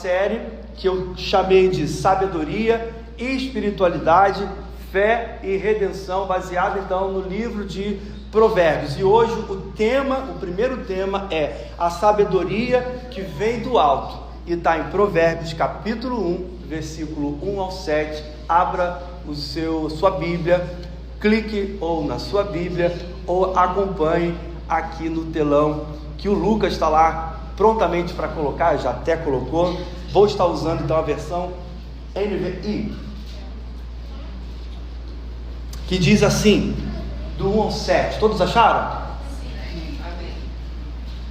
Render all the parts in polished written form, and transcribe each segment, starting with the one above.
série que eu chamei de Sabedoria, Espiritualidade, Fé e Redenção, baseado então no livro de Provérbios. E hoje o primeiro tema é a sabedoria que vem do alto, e está em Provérbios capítulo 1, versículo 1 ao 7. Abra sua Bíblia, clique ou na sua Bíblia, ou acompanhe aqui no telão, que o Lucas está lá prontamente para colocar, já até colocou. Vou estar usando então a versão NVI, que diz assim, do 1 ao 7. Todos acharam? Sim. Amém.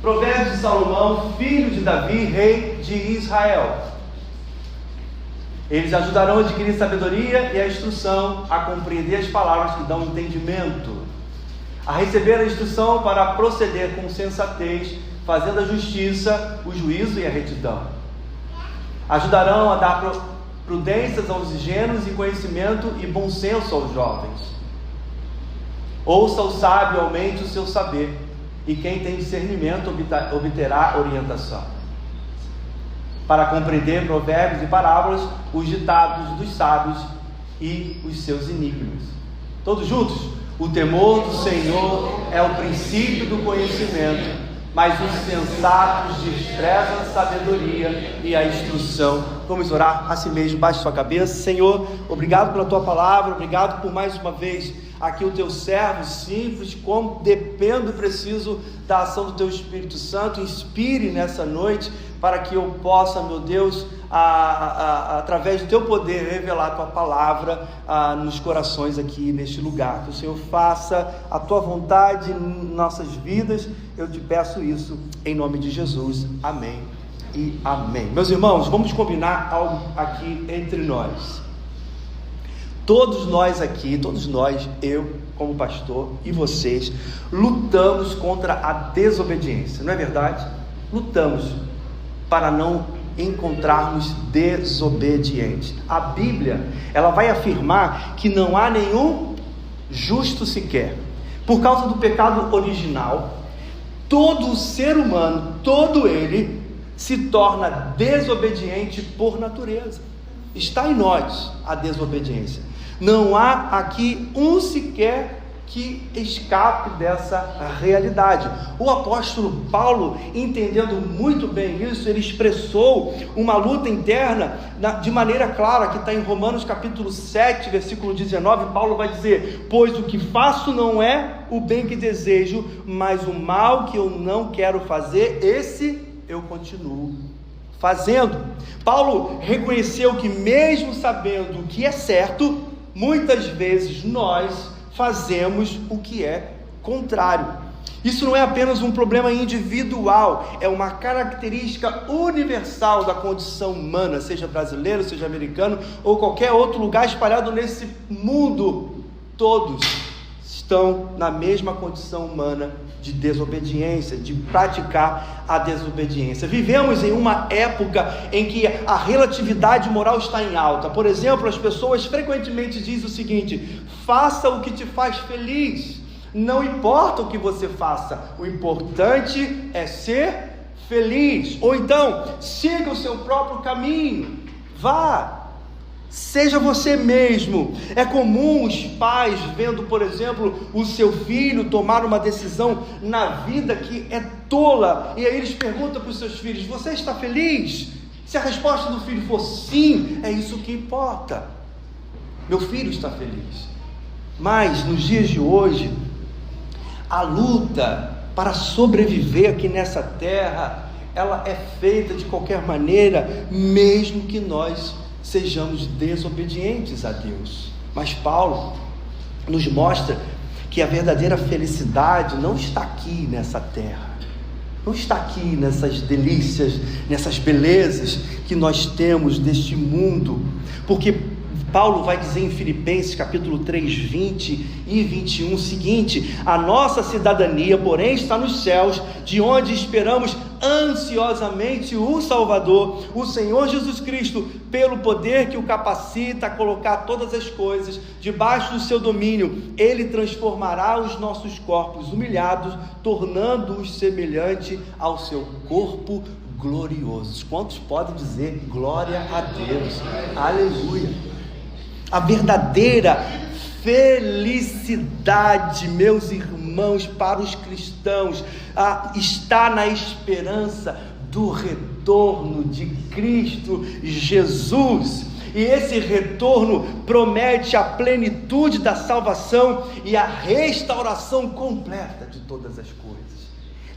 Provérbios de Salomão, filho de Davi, rei de Israel. Eles ajudarão a adquirir sabedoria e a instrução, a compreender as palavras que dão entendimento, a receber a instrução para proceder com sensatez, fazendo a justiça, o juízo e a retidão. Ajudarão a dar prudências aos ingênuos e conhecimento e bom senso aos jovens. Ouça o sábio, aumente o seu saber, e quem tem discernimento obterá orientação. Para compreender provérbios e parábolas, os ditados dos sábios e os seus enigmas. Todos juntos? O temor do Senhor é o princípio do conhecimento, mas os sensatos desprezam a sabedoria e a instrução. Vamos orar assim mesmo, baixe sua cabeça. Senhor, obrigado pela tua palavra, obrigado por mais uma vez aqui o teu servo simples, como dependo e preciso da ação do teu Espírito Santo. Inspire nessa noite para que eu possa, meu Deus, através do teu poder, revelar a tua palavra nos corações aqui neste lugar. Que o Senhor faça a tua vontade em nossas vidas. Eu te peço isso em nome de Jesus. Amém e amém. Meus irmãos, vamos combinar algo aqui entre nós. Todos nós aqui, eu como pastor e vocês, lutamos contra a desobediência, não é verdade? Lutamos para não encontrarmos desobedientes. A Bíblia, ela vai afirmar que não há nenhum justo sequer. Por causa do pecado original, todo o ser humano, todo ele, se torna desobediente por natureza. Está em nós a desobediência. Não há aqui um sequer que escape dessa realidade. O apóstolo Paulo, entendendo muito bem isso, ele expressou uma luta interna de maneira clara, que está em Romanos capítulo 7, versículo 19. Paulo vai dizer: pois o que faço não é o bem que desejo, mas o mal que eu não quero fazer, esse eu continuo fazendo. Paulo reconheceu que, mesmo sabendo o que é certo, muitas vezes nós fazemos o que é contrário. Isso não é apenas um problema individual, é uma característica universal da condição humana, seja brasileiro, seja americano ou qualquer outro lugar espalhado nesse mundo. Todos estão na mesma condição humana de desobediência, de praticar a desobediência. Vivemos em uma época em que a relatividade moral está em alta. Por exemplo, as pessoas frequentemente dizem o seguinte: faça o que te faz feliz. Não importa o que você faça, o importante é ser feliz. Ou então, siga o seu próprio caminho, vá, seja você mesmo. É comum os pais, vendo, por exemplo, o seu filho tomar uma decisão na vida que é tola, e aí eles perguntam para os seus filhos: você está feliz? Se a resposta do filho for sim, é isso que importa. Meu filho está feliz. Mas nos dias de hoje, a luta para sobreviver aqui nessa terra, ela é feita de qualquer maneira, mesmo que nós sejamos desobedientes a Deus. Mas Paulo nos mostra que a verdadeira felicidade não está aqui nessa terra, não está aqui nessas delícias, nessas belezas que nós temos deste mundo, porque Paulo vai dizer em Filipenses capítulo 3, 20 e 21 o seguinte: a nossa cidadania, porém, está nos céus, de onde esperamos ansiosamente o Salvador, o Senhor Jesus Cristo, pelo poder que o capacita a colocar todas as coisas debaixo do seu domínio. Ele transformará os nossos corpos humilhados, tornando-os semelhante ao seu corpo gloriosos. Quantos podem dizer glória a Deus? Aleluia! A verdadeira felicidade, meus irmãos, para os cristãos, está na esperança do retorno de Cristo Jesus. E esse retorno promete a plenitude da salvação e a restauração completa de todas as coisas.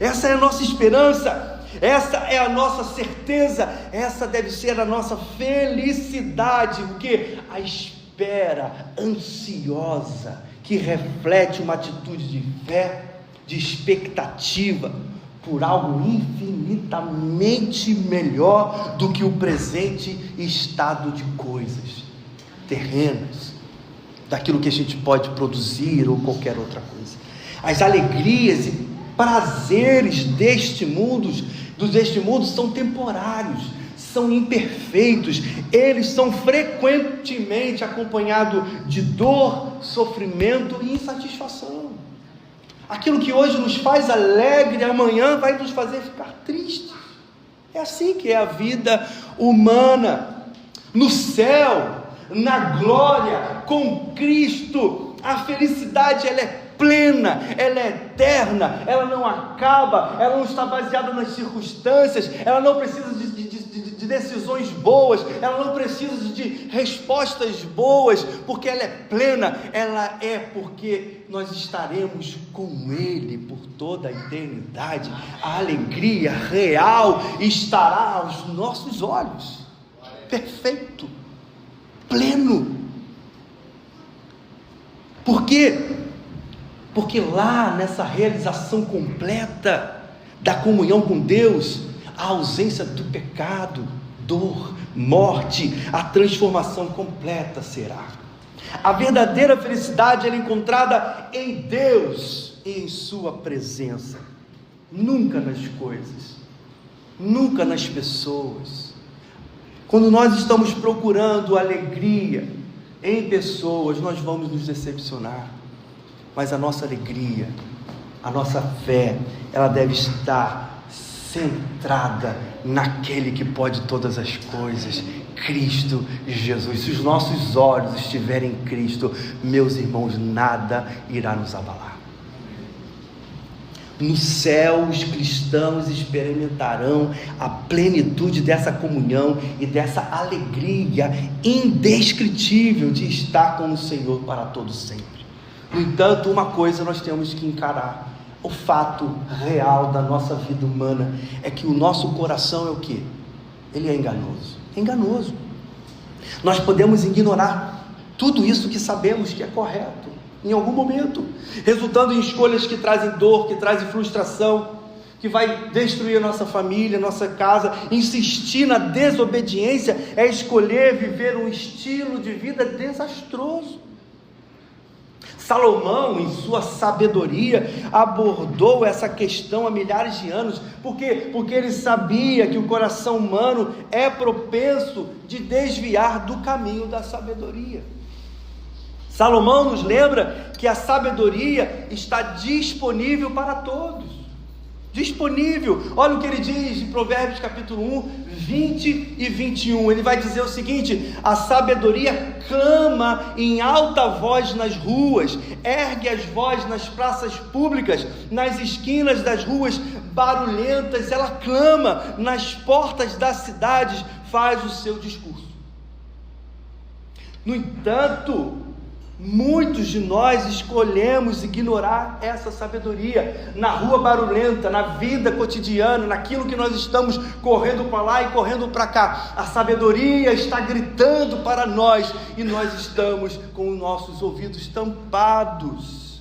Essa é a nossa esperança, essa é a nossa certeza, essa deve ser a nossa felicidade, porque a espera ansiosa que reflete uma atitude de fé, de expectativa por algo infinitamente melhor do que o presente estado de coisas terrenas, daquilo que a gente pode produzir ou qualquer outra coisa. As alegrias e prazeres deste mundo são temporários, são imperfeitos, eles são frequentemente acompanhados de dor, sofrimento e insatisfação. Aquilo que hoje nos faz alegre, amanhã vai nos fazer ficar tristes. É assim que é a vida humana. No céu, na glória, com Cristo, a felicidade ela é plena, ela é eterna, ela não acaba, ela não está baseada nas circunstâncias, ela não precisa de decisões boas, ela não precisa de respostas boas, porque ela é plena, ela é porque nós estaremos com Ele por toda a eternidade. A alegria real estará aos nossos olhos, perfeito, pleno. Por quê? Porque lá nessa realização completa da comunhão com Deus, a ausência do pecado, dor, morte, a transformação completa será. A verdadeira felicidade é encontrada em Deus e em sua presença, nunca nas coisas, nunca nas pessoas. Quando nós estamos procurando alegria em pessoas, nós vamos nos decepcionar. Mas a nossa alegria, a nossa fé, ela deve estar centrada naquele que pode todas as coisas, Cristo Jesus. Se os nossos olhos estiverem em Cristo, meus irmãos, nada irá nos abalar. No céu, os cristãos experimentarão a plenitude dessa comunhão e dessa alegria indescritível de estar com o Senhor para todo sempre. No entanto, uma coisa nós temos que encarar: o fato real da nossa vida humana é que o nosso coração é o quê? Ele é enganoso. É enganoso. Nós podemos ignorar tudo isso que sabemos que é correto em algum momento, resultando em escolhas que trazem dor, que trazem frustração, que vai destruir a nossa família, a nossa casa. Insistir na desobediência é escolher viver um estilo de vida desastroso. Salomão, em sua sabedoria, abordou essa questão há milhares de anos. Por quê? Porque ele sabia que o coração humano é propenso de desviar do caminho da sabedoria. Salomão nos lembra que a sabedoria está disponível para todos. Disponível. Olha o que ele diz em Provérbios capítulo 1, 20 e 21. Ele vai dizer o seguinte: a sabedoria clama em alta voz nas ruas, ergue as vozes nas praças públicas, nas esquinas das ruas barulhentas, ela clama nas portas das cidades, faz o seu discurso. No entanto, muitos de nós escolhemos ignorar essa sabedoria na rua barulhenta, na vida cotidiana, naquilo que nós estamos correndo para lá e correndo para cá. A sabedoria está gritando para nós e nós estamos com os nossos ouvidos tampados.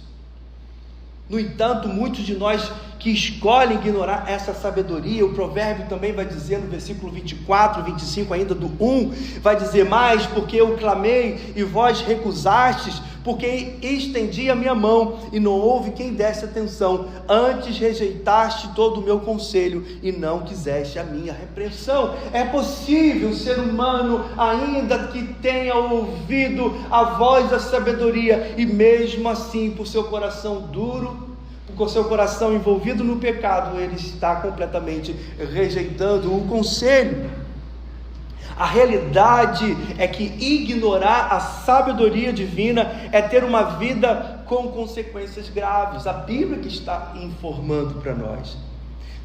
No entanto, muitos de nós que escolhem ignorar essa sabedoria, o provérbio também vai dizer no versículo 24, 25 ainda do 1, vai dizer: mas porque eu clamei e vós recusastes, porque estendi a minha mão e não houve quem desse atenção, antes rejeitaste todo o meu conselho e não quiseste a minha repreensão. É possível o ser humano, ainda que tenha ouvido a voz da sabedoria, e mesmo assim, por seu coração duro, com o seu coração envolvido no pecado, ele está completamente rejeitando o conselho. A realidade é que ignorar a sabedoria divina é ter uma vida com consequências graves. A Bíblia que está informando para nós.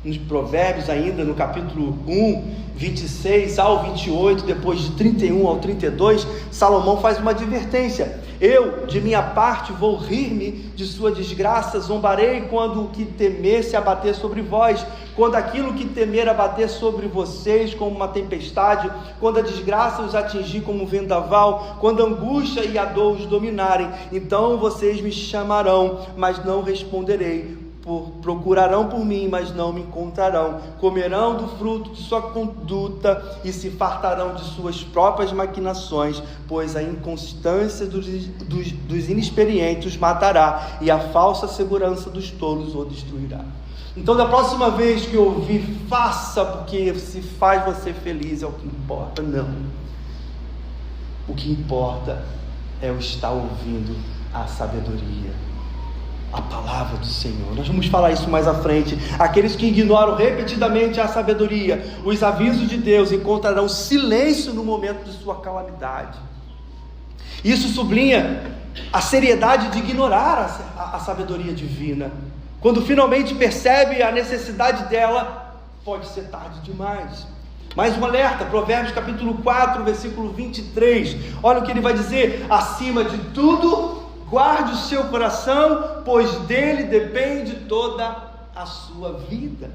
Nos Provérbios, ainda no capítulo 1, 26 ao 28, depois de 31 ao 32, Salomão faz uma advertência: eu, de minha parte, vou rir-me de sua desgraça, zombarei quando o que temer se abater sobre vós, quando aquilo que temer abater sobre vocês como uma tempestade, quando a desgraça os atingir como um vendaval, quando a angústia e a dor os dominarem, então vocês me chamarão, mas não responderei. Procurarão por mim, mas não me encontrarão. Comerão do fruto de sua conduta e se fartarão de suas próprias maquinações, pois a inconstância dos inexperientes os matará, e a falsa segurança dos tolos o destruirá. Então, da próxima vez que ouvir, faça, porque se faz você feliz, é o que importa. Não. O que importa é o estar ouvindo a sabedoria, a palavra do Senhor. Nós vamos falar isso mais à frente. Aqueles que ignoram repetidamente a sabedoria, os avisos de Deus, encontrarão silêncio no momento de sua calamidade. Isso sublinha a seriedade de ignorar a sabedoria divina. Quando finalmente percebe a necessidade dela, pode ser tarde demais. Mais um alerta, Provérbios capítulo 4, versículo 23. Olha o que ele vai dizer: acima de tudo, guarde o seu coração, pois dele depende toda a sua vida.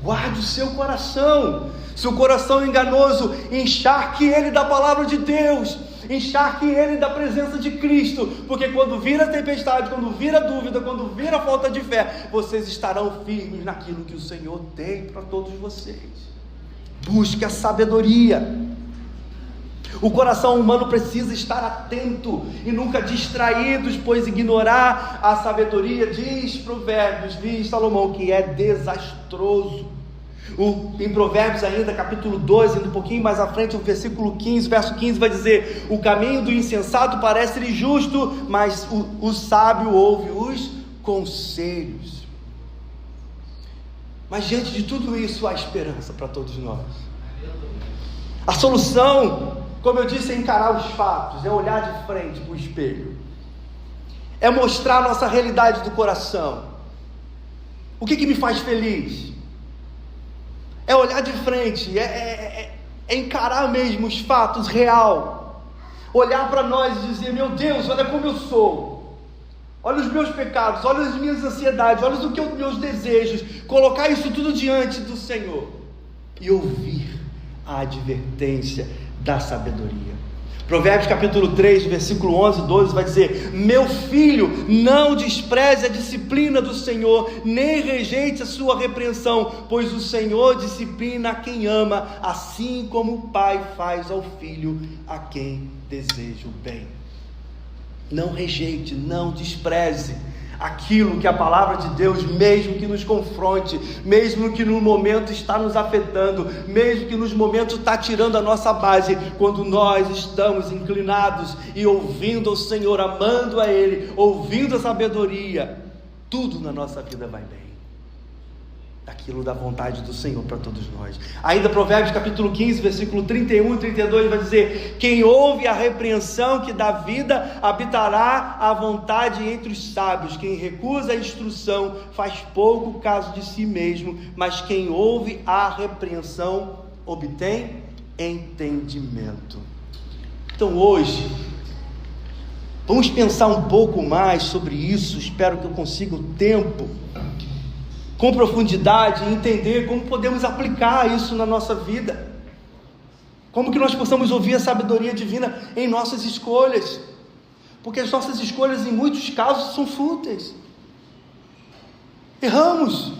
Guarde o seu coração. Se o coração enganoso, encharque ele da palavra de Deus, encharque ele da presença de Cristo, porque quando vir a tempestade, quando vir a dúvida, quando vir a falta de fé, vocês estarão firmes naquilo que o Senhor tem para todos vocês. Busque a sabedoria. O coração humano precisa estar atento e nunca distraídos, pois ignorar a sabedoria, diz Provérbios, diz Salomão, que é desastroso. Em Provérbios ainda, capítulo 12, indo um pouquinho mais à frente, o versículo 15, verso 15 vai dizer: o caminho do insensato parece-lhe justo, mas o sábio ouve os conselhos. Mas diante de tudo isso, há esperança para todos nós. A solução, como eu disse, é encarar os fatos, é olhar de frente para o espelho, é mostrar a nossa realidade do coração. O que me faz feliz? É olhar de frente, é encarar mesmo os fatos real, olhar para nós e dizer: meu Deus, olha como eu sou, olha os meus pecados, olha as minhas ansiedades, olha os meus desejos, colocar isso tudo diante do Senhor e ouvir a advertência da sabedoria. Provérbios capítulo 3, versículo 11 e 12 vai dizer: meu filho, não despreze a disciplina do Senhor, nem rejeite a sua repreensão, pois o Senhor disciplina a quem ama, assim como o pai faz ao filho a quem deseja o bem. Não rejeite, não despreze aquilo que a palavra de Deus, mesmo que nos confronte, mesmo que no momento está nos afetando, mesmo que nos momentos está tirando a nossa base, quando nós estamos inclinados e ouvindo ao Senhor, amando a Ele, ouvindo a sabedoria, tudo na nossa vida vai bem. Daquilo da vontade do Senhor para todos nós. Ainda Provérbios capítulo 15, versículo 31 e 32 vai dizer: quem ouve a repreensão que dá vida, habitará à vontade entre os sábios. Quem recusa a instrução faz pouco caso de si mesmo, mas quem ouve a repreensão obtém entendimento. Então hoje vamos pensar um pouco mais sobre isso. Espero que eu consiga o tempo com profundidade, entender como podemos aplicar isso na nossa vida, como que nós possamos ouvir a sabedoria divina em nossas escolhas, porque as nossas escolhas em muitos casos são fúteis. Erramos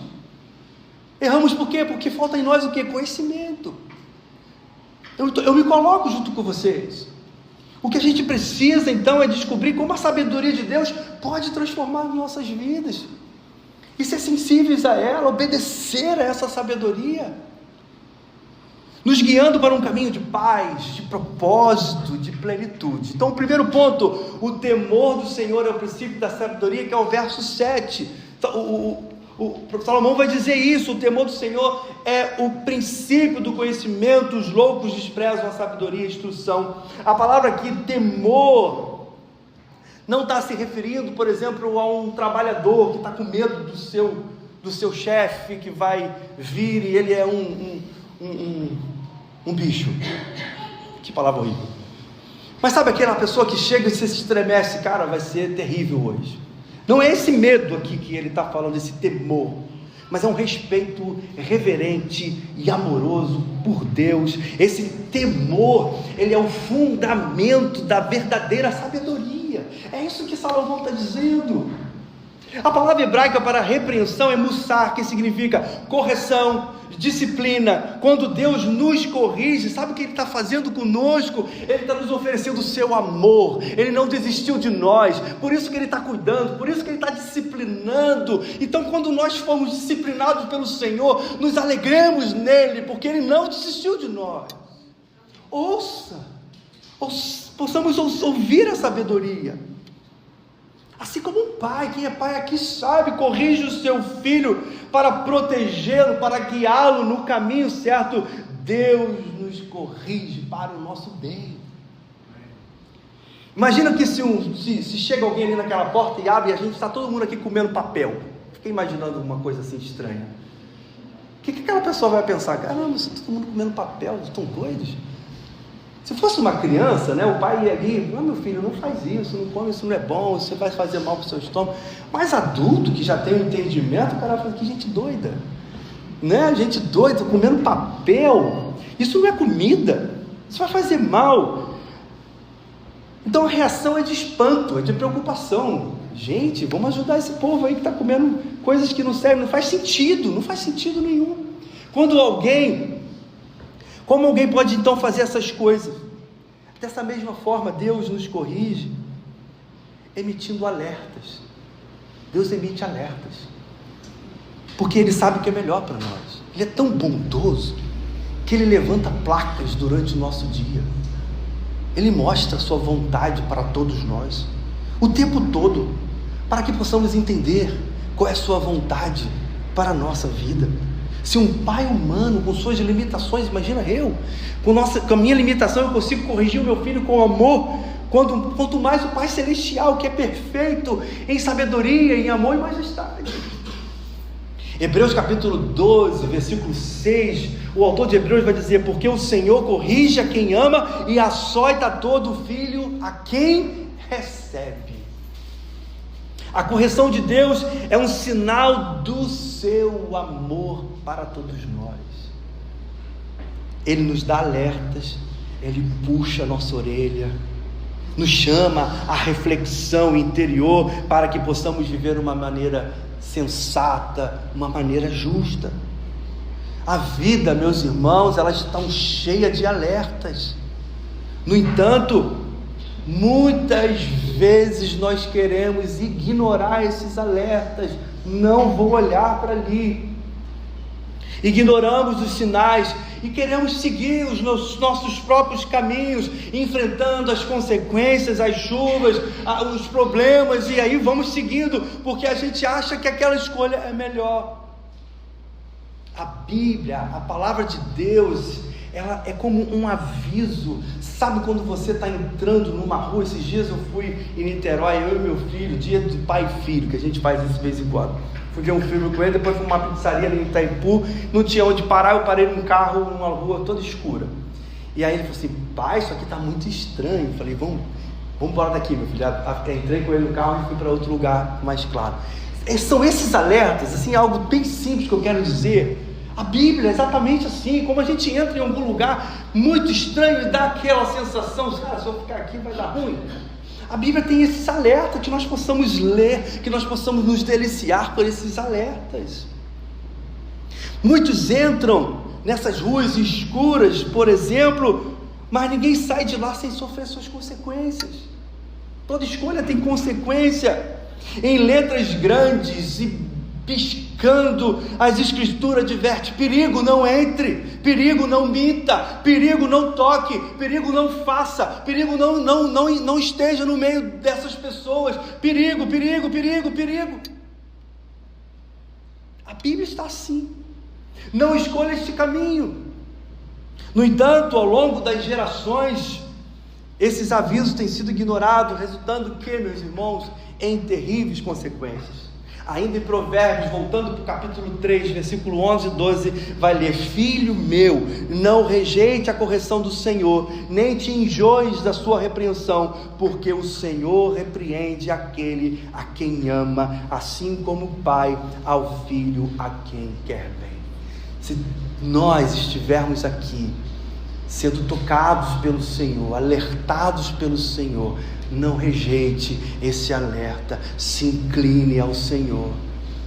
por quê? Porque falta em nós o quê? Conhecimento. Eu me coloco junto com vocês. O que a gente precisa então é descobrir como a sabedoria de Deus pode transformar nossas vidas, e ser sensíveis a ela, obedecer a essa sabedoria. nos guiando para um caminho de paz, de propósito, de plenitude. Então, o primeiro ponto, o temor do Senhor é o princípio da sabedoria, que é o verso 7. Salomão vai dizer isso: o temor do Senhor é o princípio do conhecimento, os loucos desprezam a sabedoria e a instrução. A palavra aqui, temor, não está se referindo, por exemplo, a um trabalhador que está com medo do seu chefe, que vai vir e ele é um bicho. Que palavra horrível. Mas sabe aquela pessoa que chega e se estremece, cara, vai ser terrível hoje. Não é esse medo aqui que ele está falando, esse temor, mas é um respeito reverente e amoroso por Deus. Esse temor, ele é o fundamento da verdadeira sabedoria. É isso que Salomão está dizendo. A palavra hebraica para repreensão é mussar, que significa correção, disciplina. Quando Deus nos corrige, sabe o que Ele está fazendo conosco? Ele está nos oferecendo o seu amor. Ele não desistiu de nós, por isso que Ele está cuidando, por isso que Ele está disciplinando. Então, quando nós formos disciplinados pelo Senhor, nos alegremos nele, porque Ele não desistiu de nós. Possamos ouvir a sabedoria. Assim como um pai, quem é pai aqui sabe, corrige o seu filho para protegê-lo, para guiá-lo no caminho certo. Deus nos corrige para o nosso bem. Imagina que se chega alguém ali naquela porta e abre, e a gente está todo mundo aqui comendo papel. Fiquei imaginando uma coisa assim estranha. O que aquela pessoa vai pensar? Caramba, todo mundo comendo papel, estão doidos? Se fosse uma criança, né, o pai ia ali: não, meu filho, não faz isso, não come, isso não é bom, isso vai fazer mal para o seu estômago. Mas adulto que já tem um entendimento, o cara fala: que gente doida, né? Gente doida, comendo papel, isso não é comida, isso vai fazer mal. Então a reação é de espanto, é de preocupação. Gente, vamos ajudar esse povo aí que está comendo coisas que não servem, não faz sentido nenhum. Como alguém pode então fazer essas coisas? Dessa mesma forma, Deus nos corrige emitindo alertas. Deus emite alertas, porque Ele sabe o que é melhor para nós. Ele é tão bondoso que Ele levanta placas durante o nosso dia. Ele mostra a sua vontade para todos nós, o tempo todo, para que possamos entender qual é a sua vontade para a nossa vida. Se um pai humano, com suas limitações, imagina eu, com a minha limitação eu consigo corrigir o meu filho com amor, quanto mais o Pai Celestial, que é perfeito em sabedoria, em amor e majestade. Hebreus capítulo 12, versículo 6, o autor de Hebreus vai dizer: porque o Senhor corrige a quem ama e açoita todo filho a quem recebe. A correção de Deus é um sinal do seu amor para todos nós. Ele nos dá alertas, Ele puxa a nossa orelha, nos chama à reflexão interior para que possamos viver uma maneira sensata, uma maneira justa. A vida, meus irmãos, ela está cheia de alertas. No entanto, muitas vezes nós queremos ignorar esses alertas. Não vou olhar para ali. Ignoramos os sinais e queremos seguir os nossos próprios caminhos, enfrentando as consequências, as chuvas, os problemas, e aí vamos seguindo, porque a gente acha que aquela escolha é melhor. A Bíblia, a palavra de Deus, ela é como um aviso. Sabe quando você está entrando numa rua? Esses dias eu fui em Niterói, eu e meu filho, dia de pai e filho, que a gente faz isso de vez em quando. Fui ver um filme com ele, depois fui numa pizzaria ali em Itaipu, não tinha onde parar, eu parei num carro, numa rua toda escura. E aí ele falou assim: pai, isso aqui está muito estranho. Eu falei: vamos embora daqui, meu filho. Entrei com ele no carro e fui para outro lugar mais claro. São esses alertas, assim, algo bem simples que eu quero dizer. A Bíblia é exatamente assim. Como a gente entra em algum lugar muito estranho e dá aquela sensação: cara, se eu ficar aqui vai dar ruim. A Bíblia tem esse alerta, que nós possamos ler, que nós possamos nos deliciar por esses alertas. Muitos entram nessas ruas escuras, por exemplo, mas ninguém sai de lá sem sofrer suas consequências. Toda escolha tem consequência. Em letras grandes e buscando. As Escrituras advertem: perigo, não entre, perigo, não minta, perigo, não toque, perigo, não faça, perigo, não esteja no meio dessas pessoas, perigo, perigo, perigo, perigo. A Bíblia está assim: não escolha este caminho. No entanto, ao longo das gerações, esses avisos têm sido ignorados, resultando que, meus irmãos, em terríveis consequências. Ainda em Provérbios, voltando para o capítulo 3, versículo 11 e 12, vai ler: filho meu, não rejeite a correção do Senhor, nem te enjoes da sua repreensão, porque o Senhor repreende aquele a quem ama, assim como o pai ao filho a quem quer bem. Se nós estivermos aqui, sendo tocados pelo Senhor, alertados pelo Senhor, não rejeite esse alerta, se incline ao Senhor,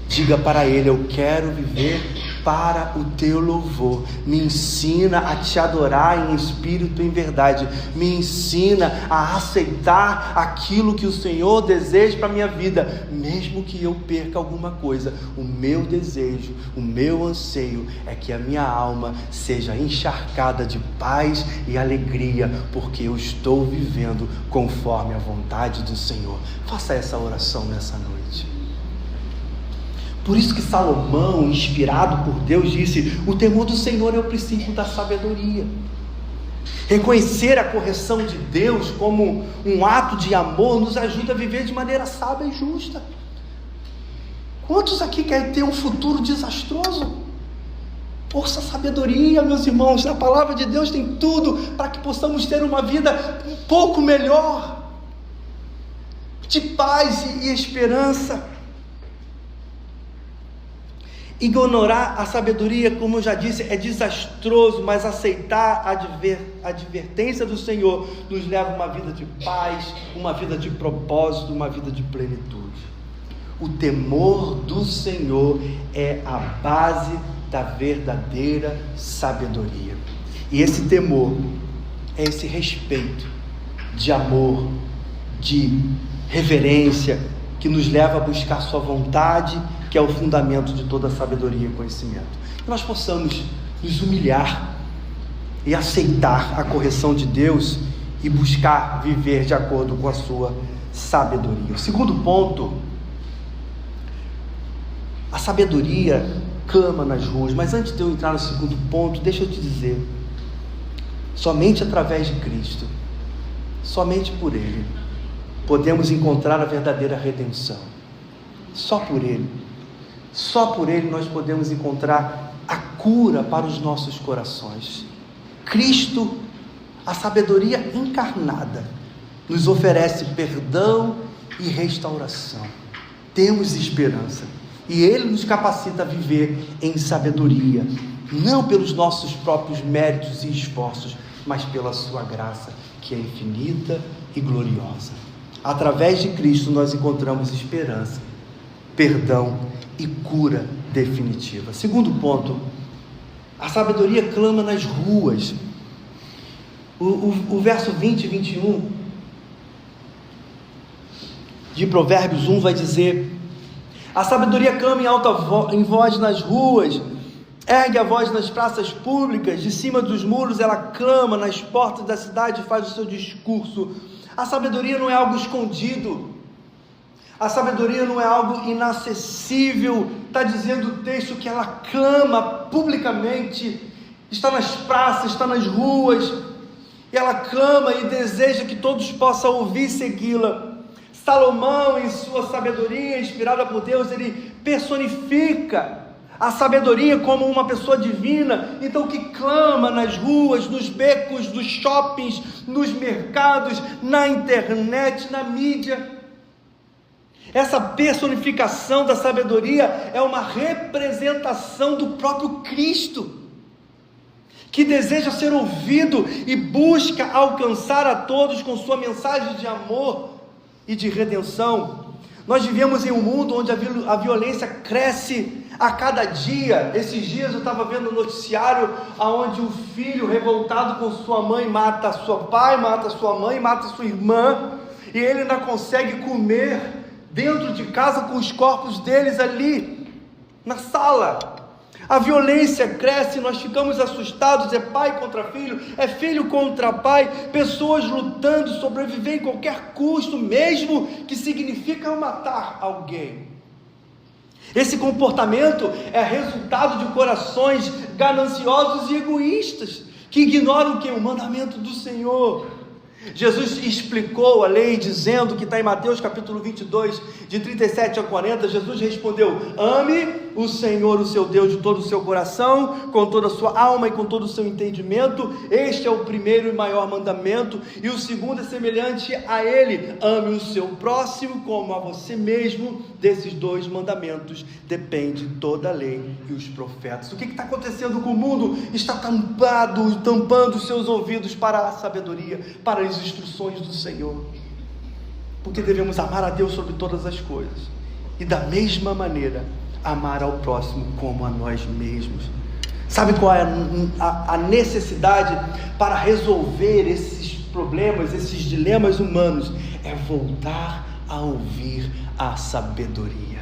diga para Ele: eu quero viver para o Teu louvor, me ensina a Te adorar em espírito e em verdade, me ensina a aceitar aquilo que o Senhor deseja para a minha vida, mesmo que eu perca alguma coisa. O meu desejo, o meu anseio é que a minha alma seja encharcada de paz e alegria, porque eu estou vivendo conforme a vontade do Senhor. Faça essa oração nessa noite. Por isso que Salomão, inspirado por Deus, disse: o temor do Senhor é o princípio da sabedoria. Reconhecer a correção de Deus como um ato de amor nos ajuda a viver de maneira sábia e justa. Quantos aqui querem ter um futuro desastroso? Ouça a sabedoria, meus irmãos. Na palavra de Deus tem tudo para que possamos ter uma vida um pouco melhor, de paz e esperança. Ignorar a sabedoria, como eu já disse, é desastroso, mas aceitar a advertência do Senhor nos leva a uma vida de paz, uma vida de propósito, uma vida de plenitude. O temor do Senhor é a base da verdadeira sabedoria. E esse temor é esse respeito de amor, de reverência, que nos leva a buscar sua vontade, que é o fundamento de toda a sabedoria e conhecimento. Que nós possamos nos humilhar e aceitar a correção de Deus e buscar viver de acordo com a sua sabedoria. O segundo ponto: a sabedoria clama nas ruas. Mas antes de eu entrar no segundo ponto, deixa eu te dizer: somente através de Cristo, somente por Ele, podemos encontrar a verdadeira redenção. Só por Ele nós podemos encontrar a cura para os nossos corações. Cristo, a sabedoria encarnada, nos oferece perdão e restauração. Temos esperança, e Ele nos capacita a viver em sabedoria, não pelos nossos próprios méritos e esforços, mas pela sua graça, que é infinita e gloriosa. Através de Cristo nós encontramos esperança, perdão e cura definitiva. Segundo ponto: a sabedoria clama nas ruas. O verso 20 e 21 de Provérbios 1 vai dizer: a sabedoria clama em voz nas ruas, ergue a voz nas praças públicas, de cima dos muros ela clama, nas portas da cidade faz o seu discurso. A sabedoria não é algo escondido, a sabedoria não é algo inacessível. Está dizendo o texto que ela clama publicamente, está nas praças, está nas ruas, e ela clama e deseja que todos possam ouvir e segui-la. Salomão, em sua sabedoria, inspirada por Deus, ele personifica a sabedoria como uma pessoa divina, então que clama nas ruas, nos becos, nos shoppings, nos mercados, na internet, na mídia. Essa personificação da sabedoria é uma representação do próprio Cristo, que deseja ser ouvido e busca alcançar a todos com sua mensagem de amor e de redenção. Nós vivemos em um mundo onde a violência cresce a cada dia. Esses dias eu estava vendo um noticiário onde um filho revoltado com sua mãe mata seu pai, mata sua mãe, mata sua irmã, e ele ainda consegue comer dentro de casa com os corpos deles ali. na sala. A violência cresce, nós ficamos assustados, é pai contra filho, é filho contra pai, pessoas lutando, sobreviver em qualquer custo, mesmo que significa matar alguém. Esse comportamento é resultado de corações gananciosos e egoístas, que ignoram o que? O mandamento do Senhor. Jesus explicou a lei dizendo que está em Mateus capítulo 22, de 37 a 40, Jesus respondeu: ame o Senhor, o seu Deus, de todo o seu coração, com toda a sua alma e com todo o seu entendimento. Este é o primeiro e maior mandamento, e o segundo é semelhante a ele: ame o seu próximo como a você mesmo. Desses dois mandamentos depende toda a lei e os profetas. O que está acontecendo com o mundo? Está tampando seus ouvidos para a sabedoria, para as instruções do Senhor, porque devemos amar a Deus sobre todas as coisas, e da mesma maneira amar ao próximo como a nós mesmos. Sabe qual é a necessidade para resolver esses problemas, esses dilemas humanos? É voltar a ouvir a sabedoria.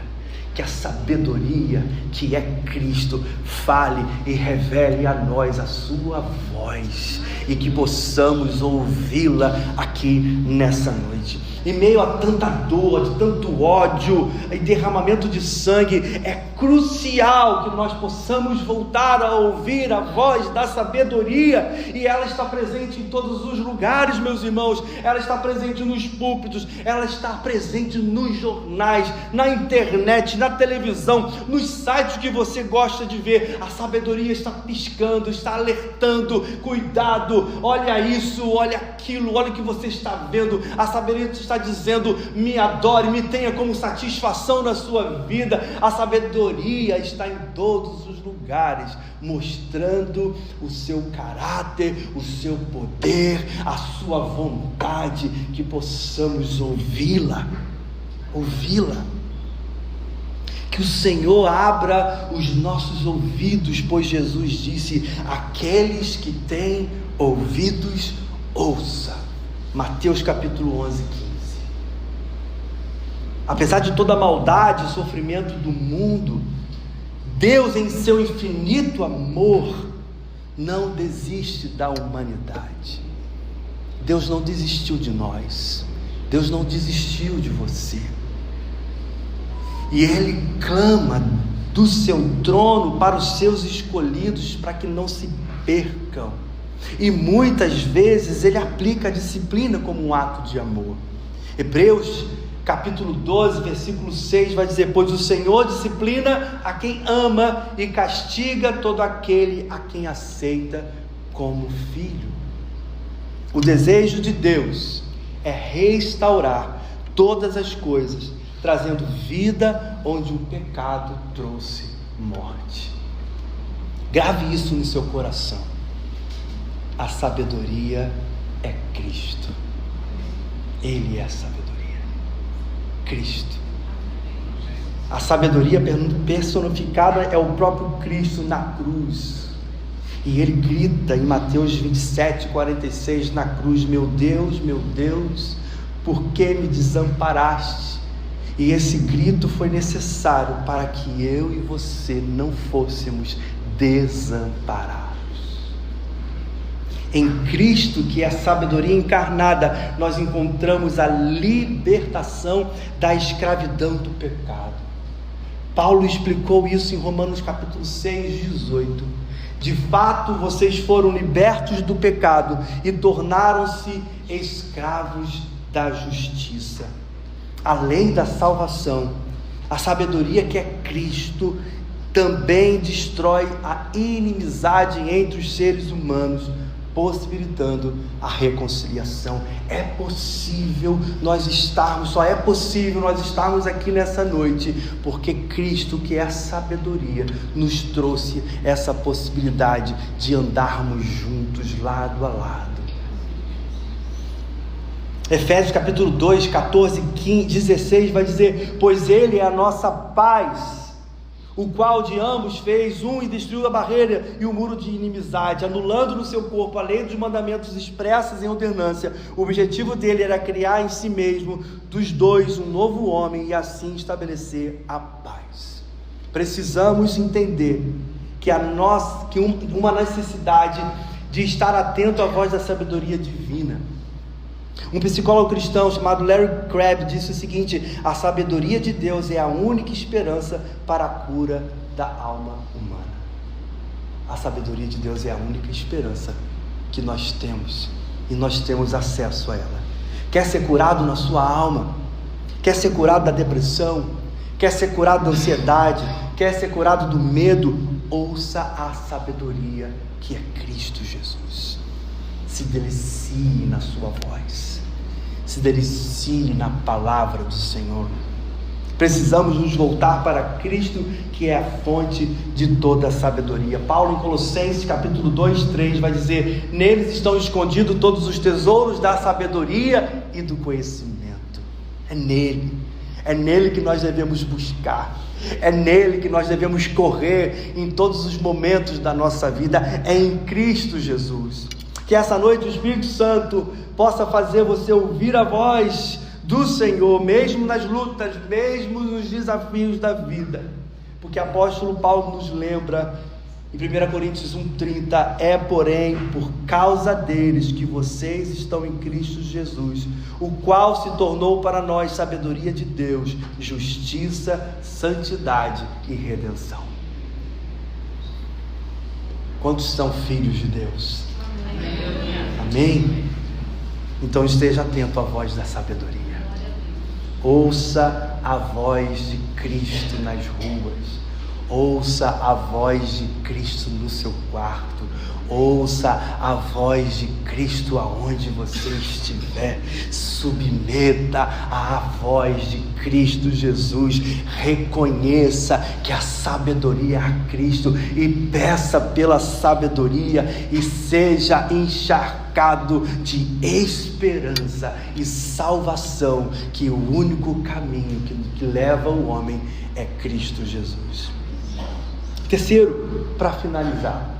Que a sabedoria, que é Cristo, fale e revele a nós a sua voz, e que possamos ouvi-la aqui nessa noite. Em meio a tanta dor, de tanto ódio e derramamento de sangue, é crucial que nós possamos voltar a ouvir a voz da sabedoria, e ela está presente em todos os lugares, meus irmãos. Ela está presente nos púlpitos, ela está presente nos jornais, na internet, na televisão, nos sites que você gosta de ver. A sabedoria está piscando, está alertando: cuidado, olha isso, olha aquilo, olha o que você está vendo. A sabedoria está dizendo: me adore, me tenha como satisfação na sua vida. A sabedoria está em todos os lugares, mostrando o seu caráter, o seu poder, a sua vontade, que possamos ouvi-la. Que o Senhor abra os nossos ouvidos, pois Jesus disse: aqueles que têm ouvidos, ouça. Mateus capítulo 11, 15. Apesar de toda a maldade e sofrimento do mundo, Deus, em seu infinito amor, não desiste da humanidade. Deus não desistiu de nós. Deus não desistiu de você. E Ele clama do seu trono para os seus escolhidos, para que não se percam. E muitas vezes Ele aplica a disciplina como um ato de amor. Hebreus capítulo 12, versículo 6 vai dizer: pois o Senhor disciplina a quem ama e castiga todo aquele a quem aceita como filho. O desejo de Deus é restaurar todas as coisas, trazendo vida onde o pecado trouxe morte. Grave isso no seu coração: a sabedoria é Cristo. Ele é a sabedoria, Cristo. A sabedoria personificada é o próprio Cristo na cruz. E Ele grita em Mateus 27, 46, na cruz: meu Deus, por que me desamparaste? E esse grito foi necessário para que eu e você não fôssemos desamparados. Em Cristo, que é a sabedoria encarnada, nós encontramos a libertação da escravidão do pecado. Paulo explicou isso em Romanos capítulo 6, 18. De fato, vocês foram libertos do pecado e tornaram-se escravos da justiça. Além da salvação, a sabedoria, que é Cristo, também destrói a inimizade entre os seres humanos, possibilitando a reconciliação. É possível nós estarmos, só é possível nós estarmos aqui nessa noite, porque Cristo, que é a sabedoria, nos trouxe essa possibilidade de andarmos juntos, lado a lado. Efésios capítulo 2, 14, 15, 16 vai dizer: pois Ele é a nossa paz, o qual de ambos fez um e destruiu a barreira e o muro de inimizade, anulando no seu corpo a lei dos mandamentos expressos em ordenância. O objetivo dele era criar em si mesmo dos dois um novo homem e assim estabelecer a paz. precisamos entender que uma necessidade de estar atento à voz da sabedoria divina. Um psicólogo cristão chamado Larry Crabb disse o seguinte: a sabedoria de Deus é a única esperança para a cura da alma humana. A sabedoria de Deus é a única esperança que nós temos, e nós temos acesso a ela. Quer ser curado na sua alma? Quer ser curado da depressão? Quer ser curado da ansiedade? Quer ser curado do medo? Ouça a sabedoria que é Cristo Jesus. Se delicie na sua voz, se delicie na palavra do Senhor. Precisamos nos voltar para Cristo, que é a fonte de toda a sabedoria. Paulo, em Colossenses capítulo 2, 3, vai dizer: neles estão escondidos todos os tesouros da sabedoria e do conhecimento. É nele que nós devemos buscar, é nele que nós devemos correr em todos os momentos da nossa vida, é em Cristo Jesus. Que essa noite o Espírito Santo possa fazer você ouvir a voz do Senhor, mesmo nas lutas, mesmo nos desafios da vida, porque o apóstolo Paulo nos lembra em 1 Coríntios 1,30: é porém por causa deles que vocês estão em Cristo Jesus, o qual se tornou para nós sabedoria de Deus, justiça, santidade e redenção. Quantos são filhos de Deus? Amém? Então esteja atento à voz da sabedoria. Ouça a voz de Cristo nas ruas. Ouça a voz de Cristo no seu quarto. Ouça a voz de Cristo aonde você estiver. Submeta à voz de Cristo Jesus. Reconheça que a sabedoria é a Cristo e peça pela sabedoria, e seja encharcado de esperança e salvação, que o único caminho que leva o homem é Cristo Jesus. Terceiro, para finalizar,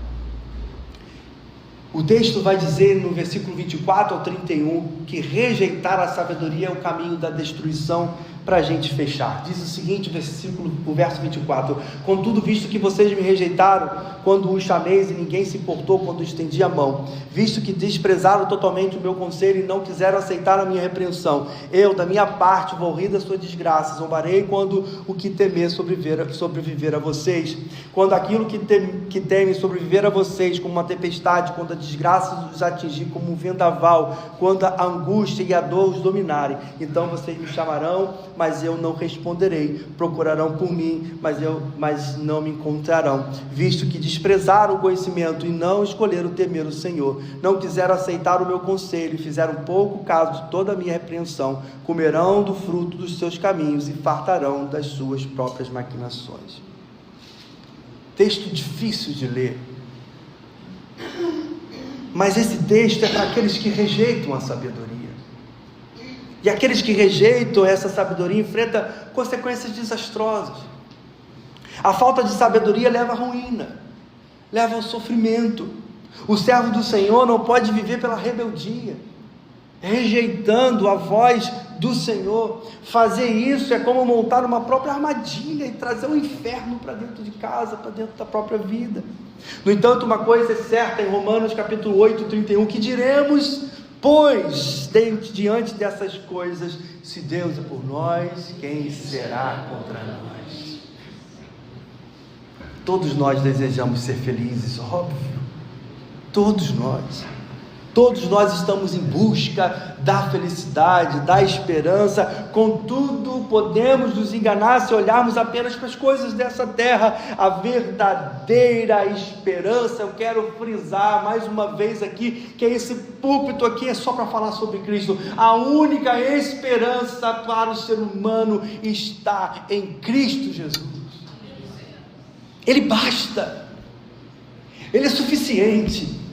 o texto vai dizer no versículo 24 ao 31 que rejeitar a sabedoria é o caminho da destruição. Para a gente fechar, diz o seguinte, o verso 24: contudo, visto que vocês me rejeitaram quando os chameis, e ninguém se importou quando estendi a mão, visto que desprezaram totalmente o meu conselho e não quiseram aceitar a minha repreensão, eu, da minha parte, vou rir da sua desgraça, zombarei quando o que temer sobreviver a vocês, quando aquilo que teme sobreviver a vocês como uma tempestade, quando a desgraça os atingir como um vendaval, quando a angústia e a dor os dominarem, então vocês me chamarão, mas eu não responderei, procurarão por mim, mas não me encontrarão, visto que desprezaram o conhecimento e não escolheram temer o Senhor, não quiseram aceitar o meu conselho e fizeram pouco caso de toda a minha repreensão, comerão do fruto dos seus caminhos e fartarão das suas próprias maquinações. Texto difícil de ler, mas esse texto é para aqueles que rejeitam a sabedoria. E aqueles que rejeitam essa sabedoria enfrentam consequências desastrosas. A falta de sabedoria leva à ruína, leva ao sofrimento. O servo do Senhor não pode viver pela rebeldia, rejeitando a voz do Senhor. Fazer isso é como montar uma própria armadilha e trazer o inferno para dentro de casa, para dentro da própria vida. No entanto, uma coisa é certa, em Romanos capítulo 8, 31, que diremos: pois, diante dessas coisas, se Deus é por nós, quem será contra nós? Todos nós desejamos ser felizes, óbvio. Todos nós estamos em busca da felicidade, da esperança. Contudo, podemos nos enganar se olharmos apenas para as coisas dessa terra. A verdadeira esperança, eu quero frisar mais uma vez aqui, que esse púlpito aqui é só para falar sobre Cristo. A única esperança para o ser humano está em Cristo Jesus. Ele basta, Ele é suficiente.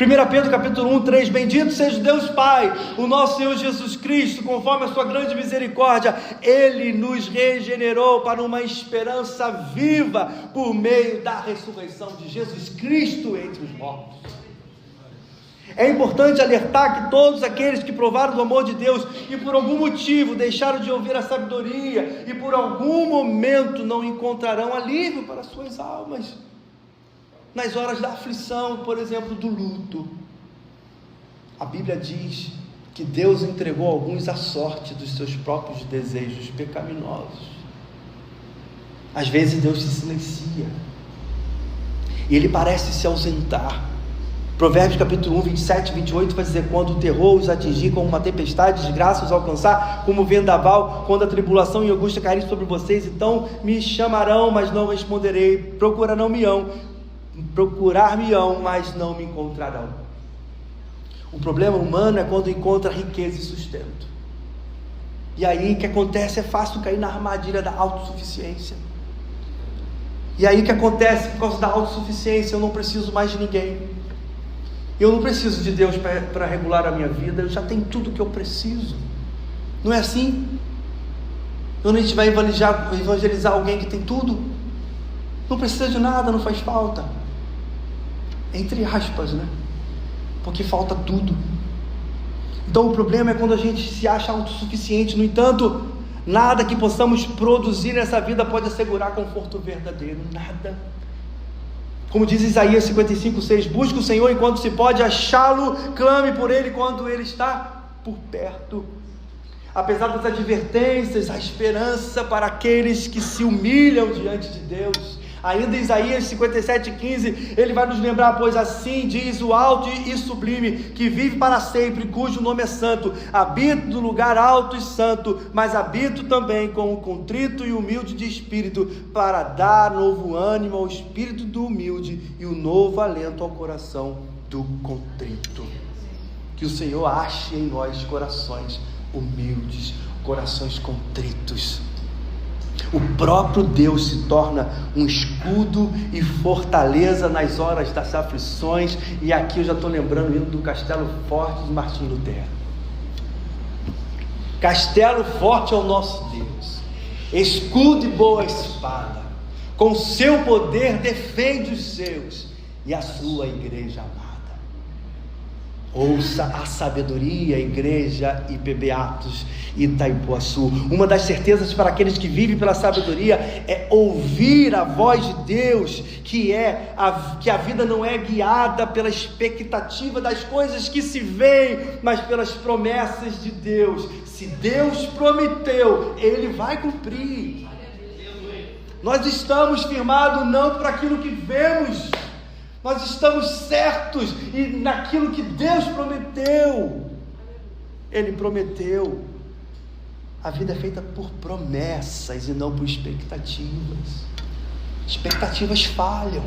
1 Pedro capítulo 1, 3, bendito seja Deus Pai, o nosso Senhor Jesus Cristo, conforme a sua grande misericórdia, Ele nos regenerou para uma esperança viva, por meio da ressurreição de Jesus Cristo entre os mortos. É importante alertar que todos aqueles que provaram do amor de Deus e por algum motivo deixaram de ouvir a sabedoria e por algum momento não encontrarão alívio para suas almas nas horas da aflição, por exemplo, do luto. A Bíblia diz que Deus entregou alguns à sorte dos seus próprios desejos pecaminosos. Às vezes Deus se silencia e Ele parece se ausentar. Provérbios capítulo 1, 27 e 28 vai dizer: quando o terror os atingir como uma tempestade, desgraça os alcançar como vendaval, quando a tribulação e a angústia caírem sobre vocês, então me chamarão, mas não responderei, procurar-me-ão, mas não me encontrarão. O problema humano é quando encontra riqueza e sustento, e aí o que acontece? É fácil cair na armadilha da autossuficiência. E aí o que acontece? Por causa da autossuficiência, eu não preciso mais de ninguém, eu não preciso de Deus para regular a minha vida, eu já tenho tudo que eu preciso. Não é assim? Quando a gente vai evangelizar alguém que tem tudo, não precisa de nada, não faz falta, entre aspas, né? Porque falta tudo. Então o problema é quando a gente se acha autossuficiente. No entanto, nada que possamos produzir nessa vida pode assegurar conforto verdadeiro, nada. Como diz Isaías 55:6, busque o Senhor enquanto se pode, achá-lo, clame por Ele quando Ele está por perto. Apesar das advertências, há esperança para aqueles que se humilham diante de Deus. Ainda em Isaías 57:15, ele vai nos lembrar: pois assim diz o alto e sublime, que vive para sempre, cujo nome é santo, habito no lugar alto e santo, mas habito também com o contrito e humilde de espírito, para dar novo ânimo ao espírito do humilde e o novo alento ao coração do contrito. Que o Senhor ache em nós corações humildes, corações contritos. O próprio Deus se torna um escudo e fortaleza nas horas das aflições. E aqui eu já estou lembrando do Castelo Forte de Martim Lutero. Castelo Forte é o nosso Deus, escudo e boa espada, com seu poder defende os seus e a sua igreja amada. Ouça a sabedoria, igreja IPB-Atos Itaipuaçu. Uma das certezas para aqueles que vivem pela sabedoria é ouvir a voz de Deus, que a vida não é guiada pela expectativa das coisas que se veem, mas pelas promessas de Deus. Se Deus prometeu, Ele vai cumprir. Nós estamos firmados não por aquilo que vemos, nós estamos certos e naquilo que Deus prometeu. Ele prometeu. A vida é feita por promessas e não por expectativas. Expectativas falham,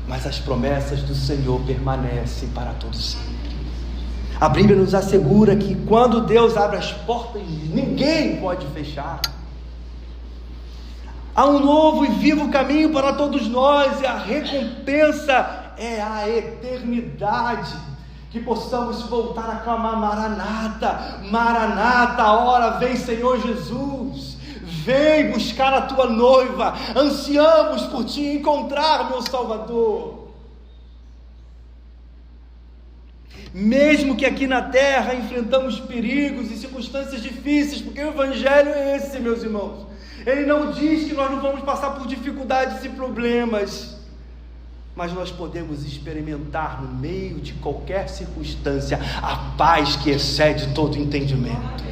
mas as promessas do Senhor permanecem para todo sempre. A Bíblia nos assegura que quando Deus abre as portas, ninguém pode fechar. Há um novo e vivo caminho para todos nós, e a recompensa é a eternidade. Que possamos voltar a clamar: Maranata, Maranata, a hora vem, Senhor Jesus, vem buscar a tua noiva, ansiamos por te encontrar, meu Salvador. Mesmo que aqui na terra enfrentamos perigos e circunstâncias difíceis, porque o Evangelho é esse, meus irmãos. Ele não diz que nós não vamos passar por dificuldades e problemas, mas nós podemos experimentar no meio de qualquer circunstância a paz que excede todo entendimento.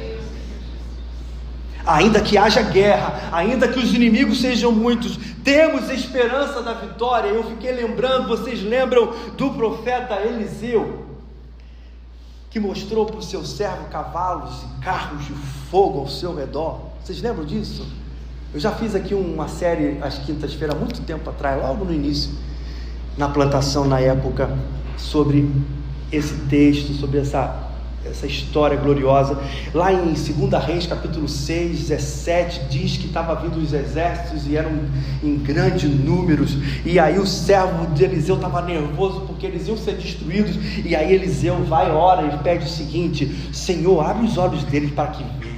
Ainda que haja guerra, ainda que os inimigos sejam muitos, temos esperança da vitória. Eu fiquei lembrando, vocês lembram do profeta Eliseu, que mostrou para o seu servo cavalos e carros de fogo ao seu redor? Vocês lembram disso? Eu já fiz aqui uma série às quintas-feiras, há muito tempo atrás, logo no início, na plantação, na época, sobre esse texto, sobre essa história gloriosa. Lá em 2 Reis, capítulo 6, 17, diz que estava vindo os exércitos e eram em grandes números, e aí o servo de Eliseu estava nervoso, porque eles iam ser destruídos, e aí Eliseu vai, ora, e pede o seguinte: Senhor, abre os olhos deles para que veja.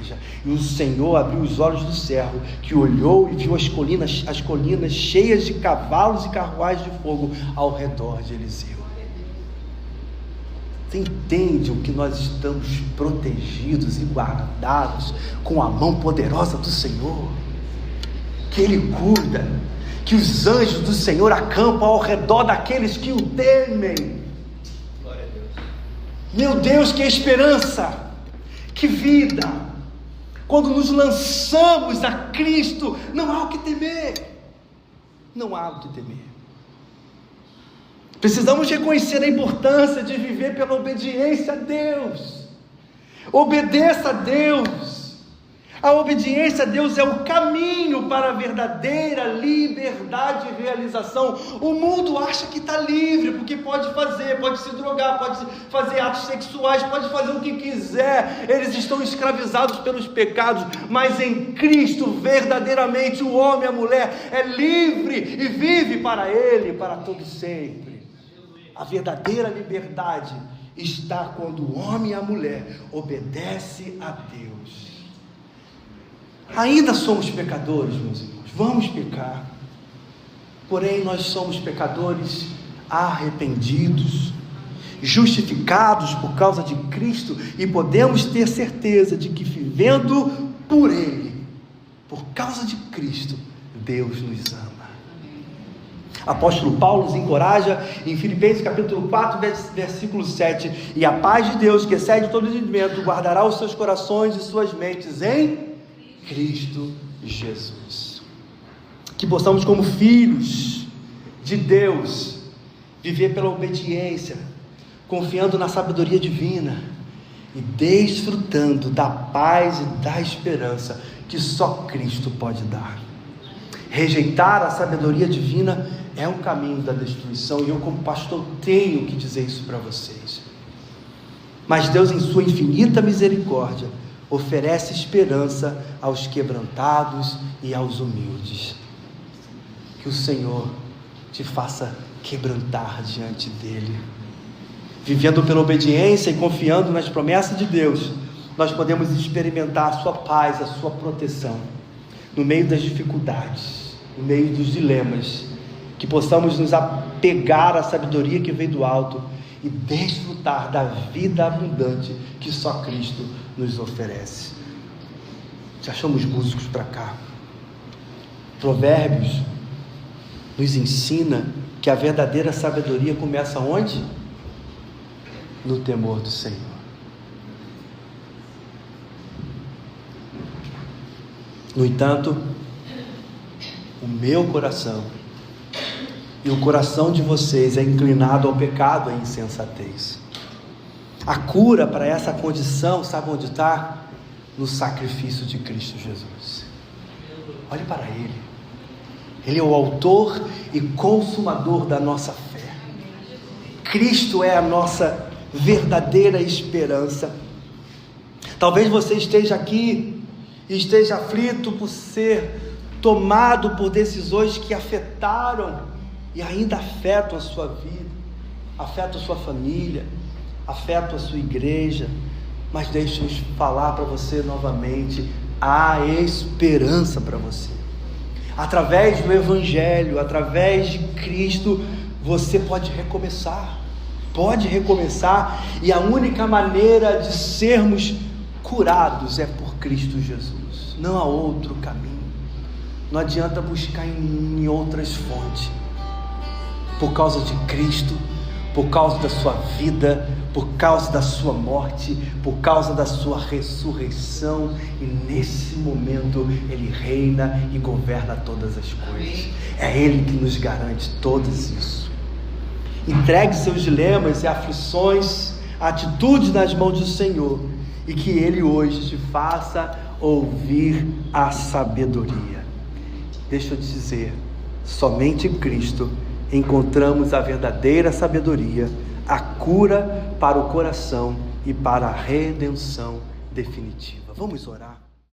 E o Senhor abriu os olhos do servo, que olhou e viu as colinas cheias de cavalos e carruagens de fogo ao redor de Eliseu. Você entende o que nós estamos protegidos e guardados com a mão poderosa do Senhor? Que Ele cuida, que os anjos do Senhor acampam ao redor daqueles que o temem. Glória a Deus. Meu Deus, que esperança, que vida! Quando nos lançamos a Cristo, não há o que temer. Não há o que temer. Precisamos reconhecer a importância de viver pela obediência a Deus. Obedeça a Deus. A obediência a Deus é o caminho para a verdadeira liberdade e realização. O mundo acha que está livre, porque pode se drogar, pode fazer atos sexuais, pode fazer o que quiser. Eles estão escravizados pelos pecados, mas em Cristo, verdadeiramente, o homem e a mulher é livre e vive para Ele, para todo sempre. A verdadeira liberdade está quando o homem e a mulher obedecem a Deus. Ainda somos pecadores, meus irmãos, vamos pecar, porém nós somos pecadores arrependidos, justificados por causa de Cristo, e podemos ter certeza de que vivendo por Ele, por causa de Cristo, Deus nos ama. Apóstolo Paulo nos encoraja em Filipenses capítulo 4, versículo 7, e a paz de Deus, que excede todo entendimento, guardará os seus corações e suas mentes em Cristo Jesus. Que possamos, como filhos de Deus, viver pela obediência, confiando na sabedoria divina e desfrutando da paz e da esperança que só Cristo pode dar. Rejeitar a sabedoria divina é um caminho da destruição, e eu, como pastor, tenho que dizer isso para vocês. Mas Deus, em sua infinita misericórdia, oferece esperança aos quebrantados e aos humildes. Que o Senhor te faça quebrantar diante dEle. Vivendo pela obediência e confiando nas promessas de Deus, nós podemos experimentar a sua paz, a sua proteção, no meio das dificuldades, no meio dos dilemas, que possamos nos apegar à sabedoria que vem do alto e desfrutar da vida abundante que só Cristo nos oferece. Já chamamos músicos para cá. Provérbios nos ensina que a verdadeira sabedoria começa onde? No temor do Senhor. No entanto, o meu coração e o coração de vocês é inclinado ao pecado e à insensatez. A cura para essa condição, sabe onde está? No sacrifício de Cristo Jesus. Olhe para Ele. Ele é o autor e consumador da nossa fé. Cristo é a nossa verdadeira esperança. Talvez você esteja aqui e esteja aflito por ser tomado por decisões que afetaram e ainda afetam a sua vida, afetam a sua família, afetam a sua igreja. Mas deixa eu falar para você novamente, há esperança para você. Através do Evangelho, através de Cristo, você pode recomeçar, e a única maneira de sermos curados é por Cristo Jesus. Não há outro caminho. Não adianta buscar em outras fontes. Por causa de Cristo, por causa da sua vida, por causa da sua morte, por causa da sua ressurreição, e nesse momento Ele reina e governa todas as coisas. É Ele que nos garante tudo isso. Entregue seus dilemas e aflições, atitudes nas mãos do Senhor, e que Ele hoje te faça ouvir a sabedoria. Deixa eu te dizer, somente em Cristo encontramos a verdadeira sabedoria, a cura para o coração e para a redenção definitiva. Vamos orar.